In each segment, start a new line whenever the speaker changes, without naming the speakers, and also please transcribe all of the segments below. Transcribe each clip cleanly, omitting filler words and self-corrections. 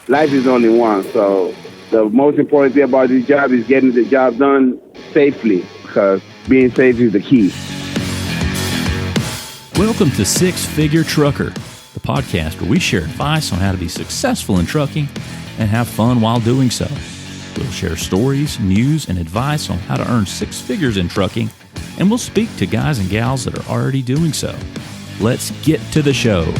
life is only one. So the most important thing about this job is getting the job done safely, because being safe is the key.
Welcome to Six Figure Trucker, the podcast where we share advice on how to be successful in trucking and have fun while doing so. We'll share stories, news, and advice on how to earn six figures in trucking, and we'll speak to guys and gals that are already doing so. Let's get to the show.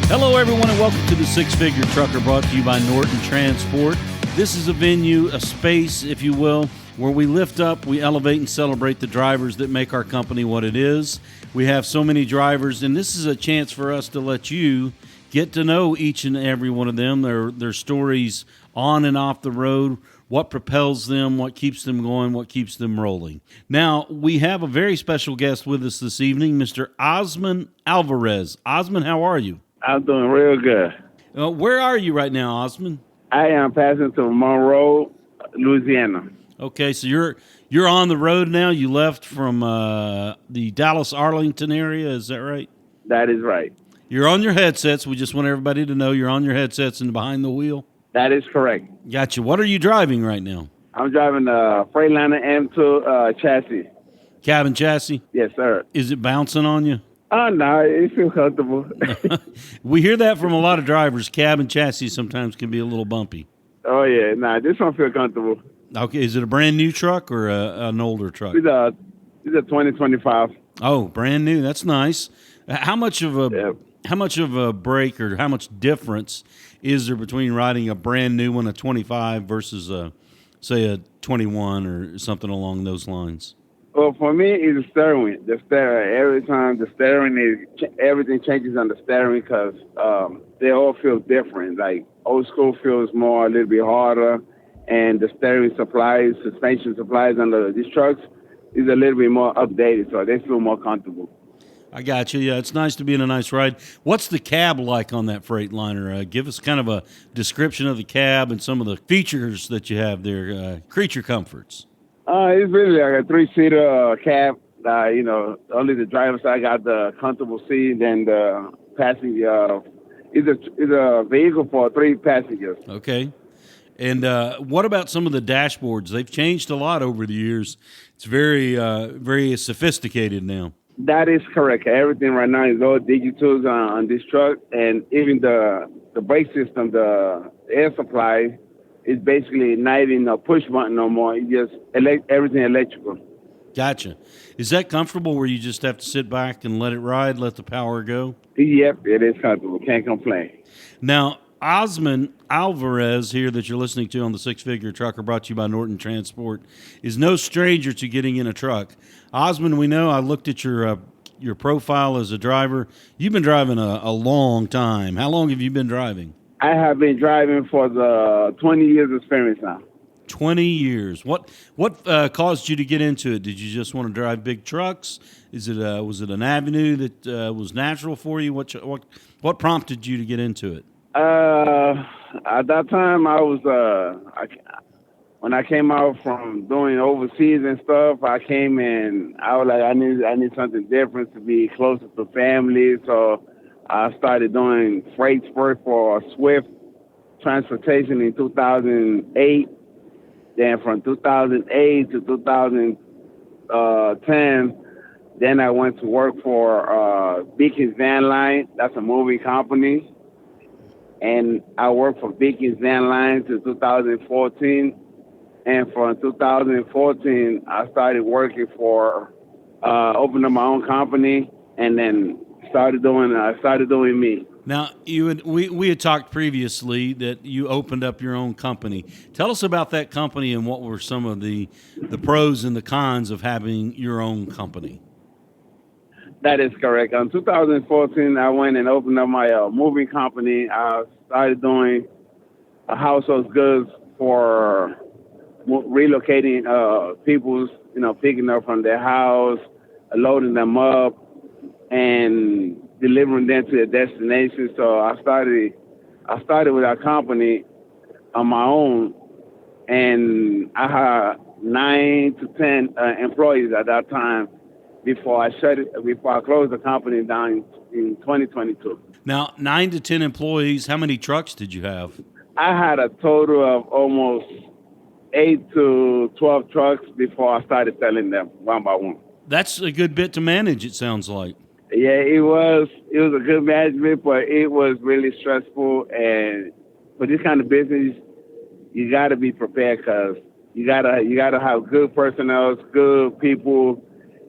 Hello, everyone, and welcome to the Six Figure Trucker, brought to you by Norton Transport. This is a venue, a space, if you will, where we lift up, we elevate, and celebrate the drivers that make our company what it is. We have so many drivers, and this is a chance for us to let you get to know each and every one of them, their stories on and off the road, what propels them, what keeps them going, what keeps them rolling. Now, we have a very special guest with us this evening, Mr. Osman Alvarez. Osman, how are you?
I'm doing real good.
Where are you right now, Osman?
I am passing through Monroe, Louisiana.
Okay, so you're on the road now. You left from the Dallas-Arlington area, is that right?
That is right.
You're on your headsets. We just want everybody to know you're on your headsets and behind the wheel.
That is correct.
Gotcha. What are you driving right now?
I'm driving a Freightliner M2 chassis.
Cabin chassis?
Yes, sir.
Is it bouncing on you?
Oh, no, it feels comfortable.
We hear that from a lot of drivers. Cabin chassis sometimes can be a little bumpy.
Oh, yeah. Nah, this one feels comfortable.
Okay, is it a brand new truck or an older truck?
It's a 2025.
Oh, brand new. That's nice. How much of a break or how much difference is there between riding a brand new one, a 25, versus say a 21 or something along those lines?
Well, for me, it's the steering. The steering. Every time the steering is, everything changes on the steering because they all feel different. Like old school feels a little bit harder, and the steering supplies, suspension supplies under these trucks is a little bit more updated, so they feel more comfortable.
I got you. Yeah, it's nice to be in a nice ride. What's the cab like on that Freightliner? Give us kind of a description of the cab and some of the features that you have there, creature comforts.
It's really like a three-seater cab. Only the driver's side got the comfortable seat, and the passenger is a vehicle for three passengers.
Okay. And what about some of the dashboards? They've changed a lot over the years. It's very, very sophisticated now.
That is correct. Everything right now is all digital on this truck, and even the brake system, the air supply, is basically not even a push button no more. It's just everything electrical.
Gotcha. Is that comfortable where you just have to sit back and let it ride, let the power go?
Yep, it is comfortable. Can't complain.
Now, Osman Alvarez here that you're listening to on the Six Figure Trucker, brought to you by Norton Transport, is no stranger to getting in a truck. Osman, we know, I looked at your profile as a driver. You've been driving a long time. How long have you been driving?
I have been driving for the 20 years experience now.
20 years. What caused you to get into it? Did you just want to drive big trucks? Was it an avenue that was natural for you? What prompted you to get into it?
At that time, I was when I came out from doing overseas and stuff, I came and I was like, I need something different to be closer to family. So I started doing freight sport for Swift Transportation in 2008. Then from 2008 to 2010, then I went to work for Beacon's Van Line. That's a moving company. And I worked for Beacon's Van Line to 2014. And from 2014, I started working for, opened up my own company, and then I started doing me.
Now, we had talked previously that you opened up your own company. Tell us about that company and what were some of the pros and the cons of having your own company.
That is correct. In 2014, I went and opened up my moving company. I started doing household goods for relocating people's, picking up from their house, loading them up, and delivering them to their destination. So I started with our company on my own, and I had 9 to 10 employees at that time. before I closed the company down in 2022.
Now, 9 to 10 employees. How many trucks did you have?
I had a total of almost 8 to 12 trucks before I started selling them one by one.
That's a good bit to manage, it sounds like.
Yeah, it was a good management, but it was really stressful. And for this kind of business, you got to be prepared because you gotta have good personnel, good people,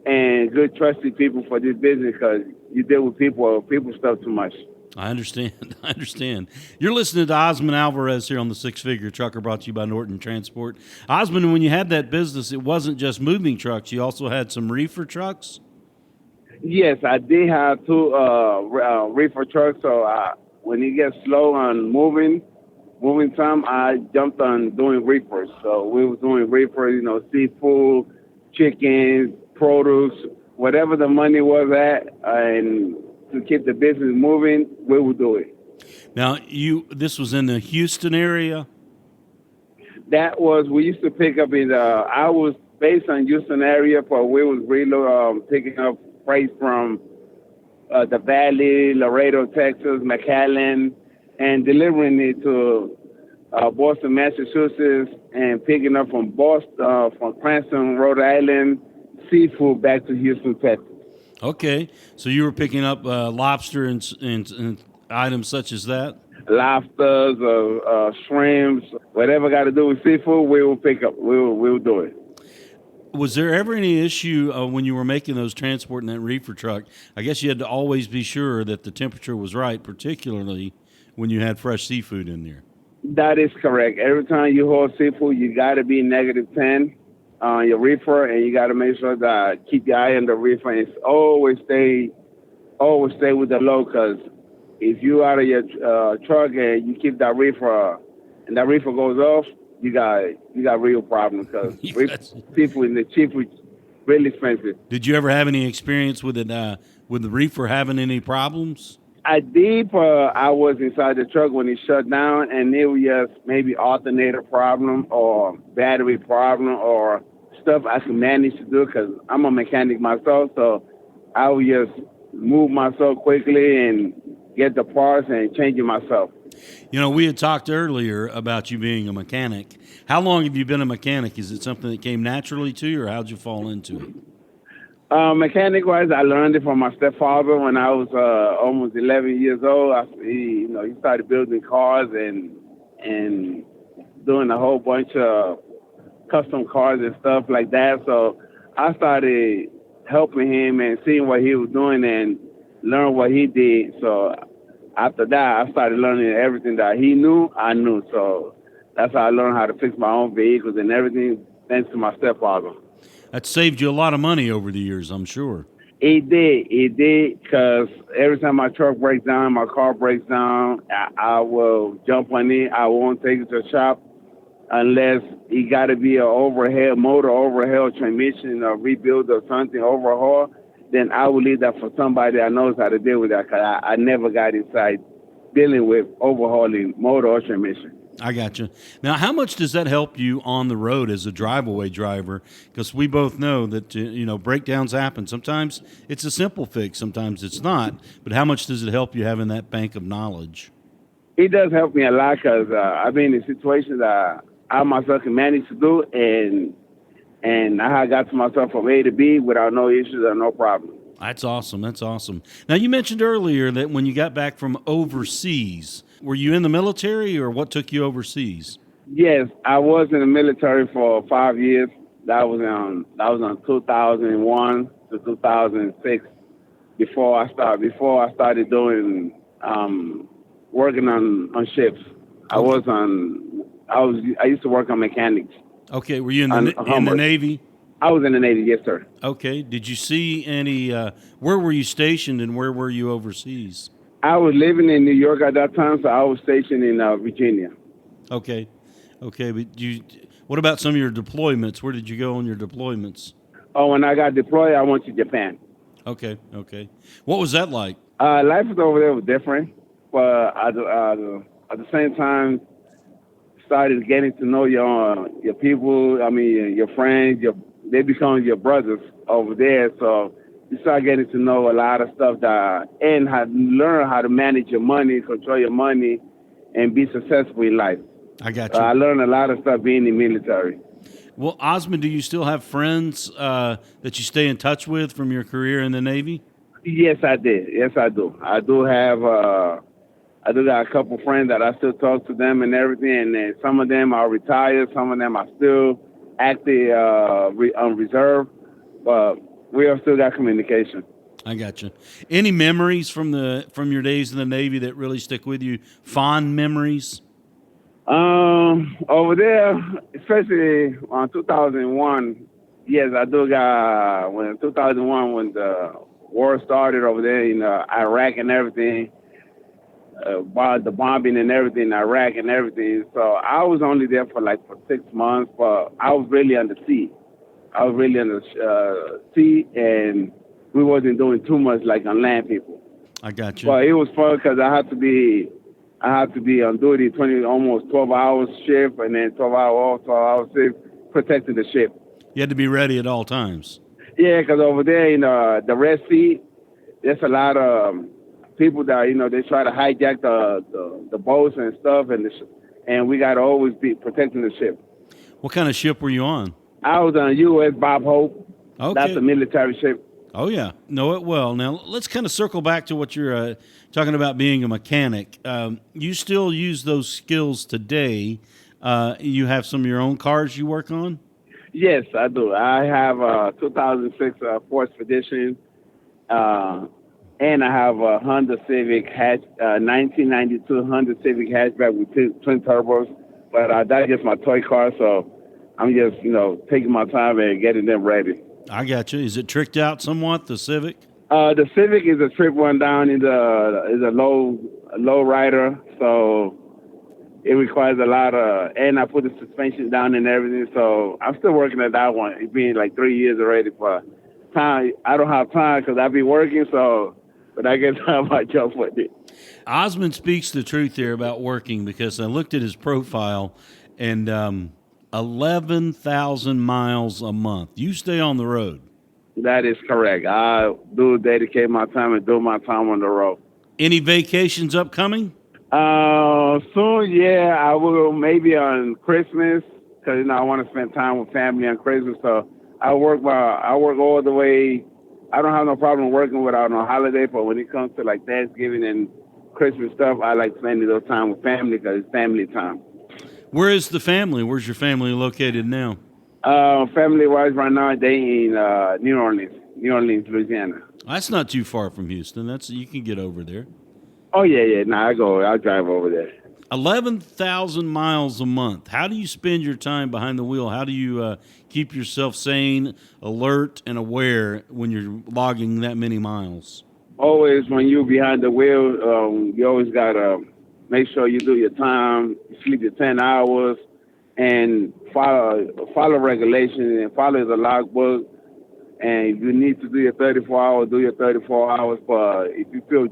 and good trusted people for this business because you deal with people stuff too much.
I understand. I understand. You're listening to Osman Alvarez here on the Six Figure Trucker, brought to you by Norton Transport. Osman, when you had that business, it wasn't just moving trucks. You also had some reefer trucks?
Yes, I did have two reefer trucks. So when it gets slow on moving time, I jumped on doing reefers. So we were doing reefers, seafood, chickens, produce, whatever the money was at, and to keep the business moving, we would do it.
Now, this was in the Houston area?
We used to pick up I was based on Houston area, but we was really picking up freight from the Valley, Laredo, Texas, McAllen, and delivering it to Boston, Massachusetts, and picking up from Boston, from Cranston, Rhode Island, seafood back to Houston, Texas.
Okay, so you were picking up lobster and items such as that?
Lobsters, shrimps, whatever got to do with seafood, we will pick up. We will do it.
Was there ever any issue when you were making those transporting that reefer truck? I guess you had to always be sure that the temperature was right, particularly when you had fresh seafood in there.
That is correct. Every time you haul seafood, you got to be -10 on your reefer, and you got to make sure that keep your eye on the reefer and always stay with the low. Because if you out of your truck and you keep that reefer and that reefer goes off, you got real problems because seafood and the seafood really expensive.
Did you ever have any experience with it with the reefer having any problems?
I did, but I was inside the truck when it shut down, and it was just maybe alternator problem or battery problem or stuff I could manage to do because I'm a mechanic myself, so I would just move myself quickly and get the parts and change it myself.
We had talked earlier about you being a mechanic. How long have you been a mechanic? Is it something that came naturally to you, or how'd you fall into it?
Mechanic-wise, I learned it from my stepfather when I was almost 11 years old. He started building cars and doing a whole bunch of custom cars and stuff like that. So I started helping him and seeing what he was doing and learn what he did. So after that, I started learning everything that he knew, I knew. So that's how I learned how to fix my own vehicles and everything, thanks to my stepfather.
That saved you a lot of money over the years, I'm sure.
It did, because every time my truck breaks down, my car breaks down, I will jump on it. I won't take it to the shop unless it got to be a motor overhaul, transmission, or rebuild or something, overhaul. Then I will leave that for somebody that knows how to deal with that, because I never got inside dealing with overhauling motor or transmission.
I got you. Now, how much does that help you on the road as a Driveaway driver? Because we both know that, breakdowns happen. Sometimes it's a simple fix, sometimes it's not. But how much does it help you having that bank of knowledge?
It does help me a lot because I've been in situations that I myself can manage to do, and I got to myself from A to B without no issues or no problem.
That's awesome. That's awesome. Now, you mentioned earlier that when you got back from overseas, were you in the military or what took you overseas?
Yes, I was in the military for 5 years. That was on 2001 to 2006. Before I started doing working on ships. I used to work on mechanics.
Okay, were you in the Navy?
I was in the Navy, yes, sir.
Okay, did you see any? Where were you stationed, and where were you overseas?
I was living in New York at that time, so I was stationed in Virginia.
Okay, but what about some of your deployments? Where did you go on your deployments?
Oh, when I got deployed, I went to Japan.
Okay. What was that like?
Life over there was different, but at the same time, started getting to know your people. I mean, your friends. They become your brothers over there. So you start getting to know a lot of stuff and learn how to manage your money, control your money, and be successful in life.
I got you.
I learned a lot of stuff being in the military.
Well, Osman, do you still have friends that you stay in touch with from your career in the Navy?
Yes, I did. Yes, I do. I do have. I do got a couple friends that I still talk to them and everything. And then some of them are retired. Some of them are still active on reserve. But we have still got communication.
I got you. Any memories from your days in the Navy that really stick with you? Fond memories?
Over there, especially on 2001. Yes, I do got when 2001 when the war started over there in Iraq and everything. The bombing and everything in Iraq and everything. So I was only there for 6 months, but I was really on the sea. I was really on the sea, and we wasn't doing too much like on land people.
I got you.
But it was fun because I had to be on duty almost 12 hours shift, and then 12 hours shift protecting the ship.
You had to be ready at all times.
Yeah, because over there in the Red Sea, there's a lot of people that they try to hijack the boats and stuff, and we got to always be protecting the ship.
What kind of ship were you on?
I was on U.S. Bob Hope.
Okay.
That's a military ship.
Oh, yeah. Know it well. Now, let's kind of circle back to what you're talking about being a mechanic. You still use those skills today. You have some of your own cars you work on?
Yes, I do. I have a 2006 Ford Expedition, and I have a Honda Civic 1992 Honda Civic hatchback with twin turbos. But that's just my toy car, so I'm just, taking my time and getting them ready.
I got you. Is it tricked out somewhat, the Civic?
The Civic is a trip one down. Is a low rider, so it requires a lot of, and I put the suspension down and everything. So I'm still working at that one. It's been 3 years already. But time, I don't have time because I be working. So, but I get time my job with it.
Osman speaks the truth here about working because I looked at his profile and 11,000 miles a month. You stay on the road.
That is correct. I do dedicate my time and do my time on the road.
Any vacations upcoming?
Soon, yeah, I will maybe on Christmas because I want to spend time with family on Christmas. So I work all the way. I don't have no problem working without no holiday, but when it comes to Thanksgiving and Christmas stuff, I like spending those time with family because it's family time.
Where is the family? Where's your family located now?
Family-wise, right now, they in New Orleans, Louisiana.
That's not too far from Houston. You can get over there.
Oh, yeah. I'll drive over there.
11,000 miles a month. How do you spend your time behind the wheel? How do you keep yourself sane, alert, and aware when you're logging that many miles?
Always, when you're behind the wheel, you always got to make sure you do your time, sleep your 10 hours, and follow regulations and follow the logbook. And if you need to do your 34 hours, do your 34 hours. But if you feel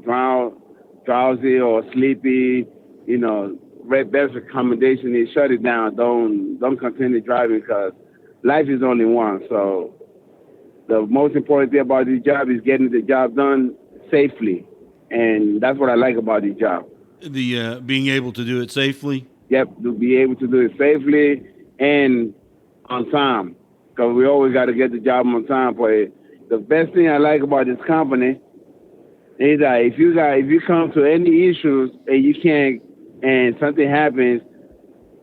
drowsy or sleepy, best recommendation is shut it down. Don't continue driving because life is only one. So the most important thing about this job is getting the job done safely. And that's what I like about this job.
The being able to do it safely?
Yep, to be able to do it safely and on time. Because we always got to get the job on time. But the best thing I like about this company is that if you come to any issues and you can't, and something happens,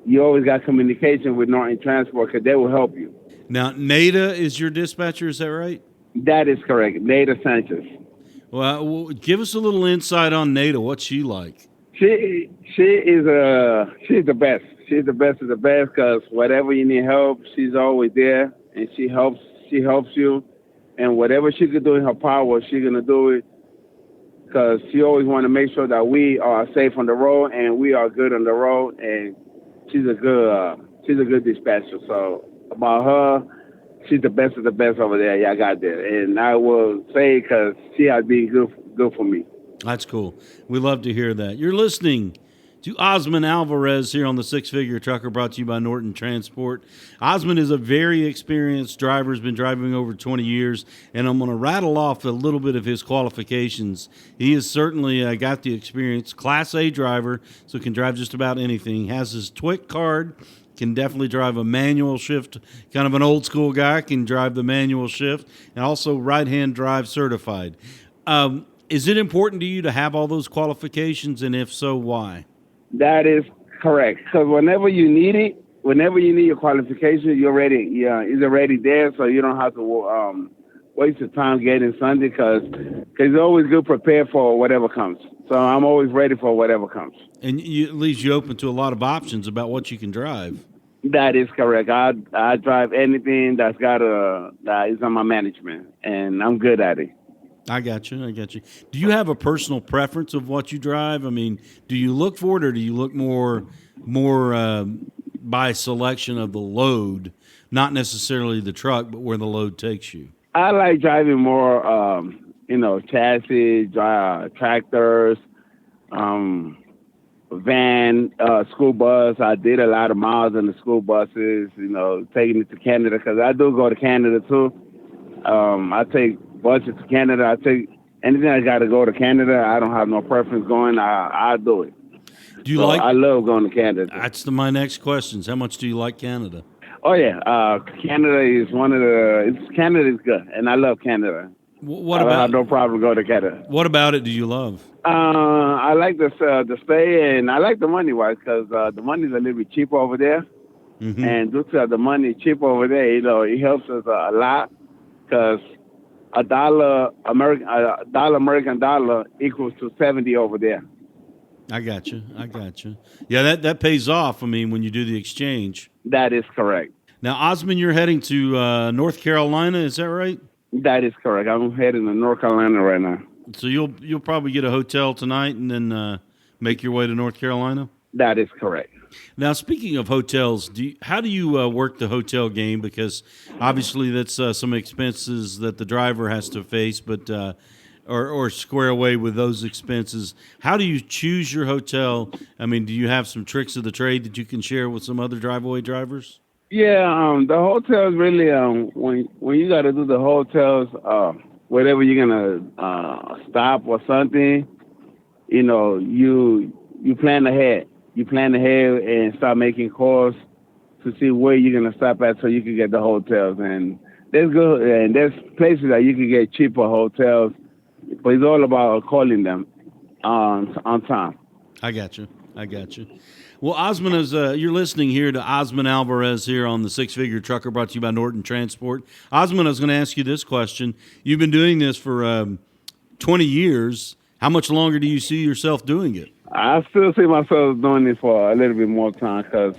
you always got communication with Norton Transport because they will help you.
Now, Nada is your dispatcher, is that right?
That is correct. Nada Sanchez.
Well, give us a little insight on Nada. What's she like?
She's the best. She's the best of the best because whatever you need help, she's always there and she helps you. And whatever she can do in her power, she's gonna do it because she always want to make sure that we are safe on the road and we are good on the road. And she's a good dispatcher. So about her, she's the best of the best over there. Yeah, I got there, and I will say because she has been good for me.
That's cool. We love to hear that. You're listening to Osman Alvarez here on the Six Figure Trucker, brought to you by Norton Transport. Osman is a very experienced driver, has been driving over 20 years, and I'm going to rattle off a little bit of his qualifications. He has certainly got the experience, Class A driver, so can drive just about anything. Has his TWIC card, can definitely drive a manual shift, kind of an old school guy, can drive the manual shift, and also right-hand drive certified. Is it important to you to have all those qualifications, and if so, why?
That is correct. Because whenever you need it, whenever you need your qualification, you're ready. Yeah, it's already there, so you don't have to waste your time getting Sunday. Because it's always good prepared for whatever comes. So I'm always ready for whatever comes.
And it leaves you open to a lot of options about what you can drive.
That is correct. I drive anything that is on my management, and I'm good at it.
I got you. Do you have a personal preference of what you drive? I mean, do you look for it, or do you look more by selection of the load, not necessarily the truck, but where the load takes you?
I like driving more, chassis, tractors, van, school bus. I did a lot of miles in the school buses, taking it to Canada, because I do go to Canada too. I take buses to Canada. I take anything I got to go to Canada. I don't have no preference going. I do it.
Do you like?
I love going to Canada.
That's my next question. How much do you like Canada?
Oh yeah, Canada is Canada is good, and I love Canada.
What
I
about?
don't have no problem going to Canada.
What about it do you love?
I like the stay, and I like the money wise, because the money is a little bit cheap over there, and due to the money cheap over there, it helps us a lot, because a dollar American dollar equals to 70 over there.
I got you. Yeah, that pays off. I mean, when you do the exchange.
That is correct.
Now, Osman, you're heading to North Carolina. Is that right?
That is correct. I'm heading to North Carolina right now.
So you'll probably get a hotel tonight and then make your way to North Carolina?
That is correct.
Now, speaking of hotels, how do you work the hotel game? Because obviously that's some expenses that the driver has to face, but or square away with those expenses. How do you choose your hotel? I mean, do you have some tricks of the trade that you can share with some other Driveaway drivers?
Yeah, the hotels really, when you got to do the hotels, wherever you're gonna stop or something, you plan ahead. You plan ahead and start making calls to see where you're gonna stop at, so you can get the hotels. And there's places that you can get cheaper hotels, but it's all about calling them on time.
I got you. Well, Osman, as you're listening here to Osman Alvarez here on the Six Figure Trucker, brought to you by Norton Transport. Osman, I was going to ask you this question. You've been doing this for 20 years. How much longer do you see yourself doing it?
I still see myself doing it for a little bit more time, because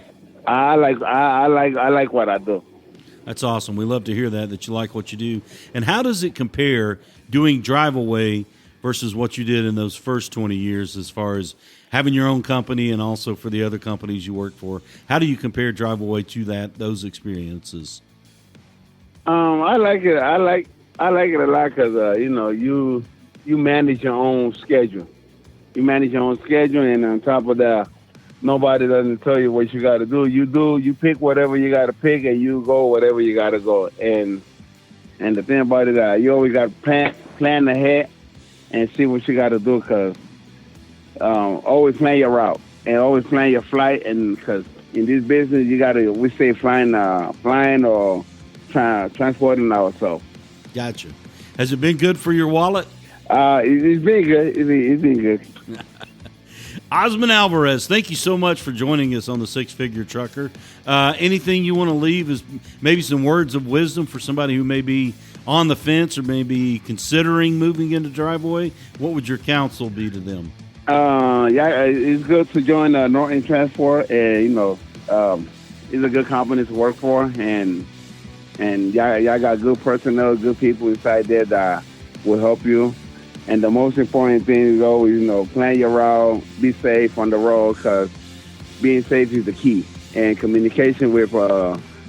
I like what I do.
That's awesome. We love to hear that you like what you do. And how does it compare doing Driveaway versus what you did in those first 20 years, as far as having your own company and also for the other companies you work for? How do you compare Driveaway to those experiences?
I like it. I like it a lot, because you manage your own schedule. You manage your own schedule, and on top of that, nobody doesn't tell you what you got to do. You pick whatever you got to pick, and you go whatever you got to go. And the thing about it is, you always got to plan ahead and see what you got to do, because always plan your route and always plan your flight. And because in this business, we say flying or transporting ourselves.
Gotcha. Has it been good for your wallet?
It's been good. It's been good.
Osman Alvarez, thank you so much for joining us on the Six Figure Trucker. Anything you want to leave is maybe some words of wisdom for somebody who may be on the fence or maybe considering moving into Driveaway? What would your counsel be to them?
It's good to join Norton Transport, and it's a good company to work for, and y'all got good personnel, good people inside there that will help you. And the most important thing is always, plan your route, be safe on the road, because being safe is the key. And communication with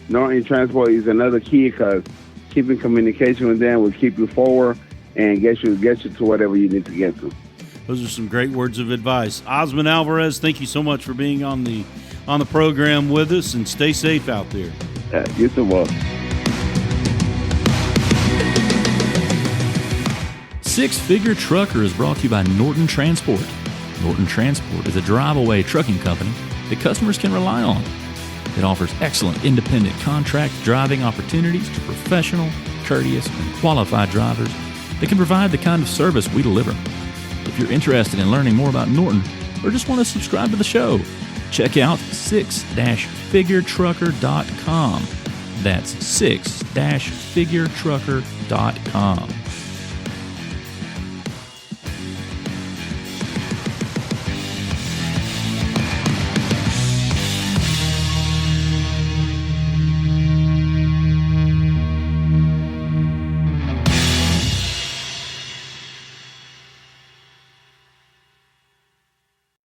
Norton Transport is another key, because keeping communication with them will keep you forward and get you to whatever you need to get to.
Those are some great words of advice. Osman Alvarez, thank you so much for being on the program with us, and stay safe out there.
You too, boss.
Six Figure Trucker is brought to you by Norton Transport. Norton Transport is a drive-away trucking company that customers can rely on. It offers excellent independent contract driving opportunities to professional, courteous, and qualified drivers that can provide the kind of service we deliver. If you're interested in learning more about Norton or just want to subscribe to the show, check out 6-figuretrucker.com. That's 6-figuretrucker.com.